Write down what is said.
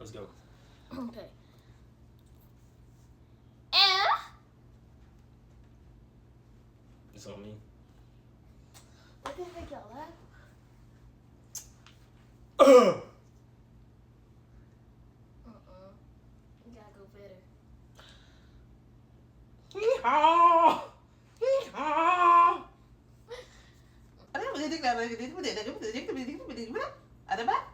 Let's go. Okay. It's on me. What the heck y'all laugh? You gotta go better. Hee-haw! Hee-haw! Ada ba?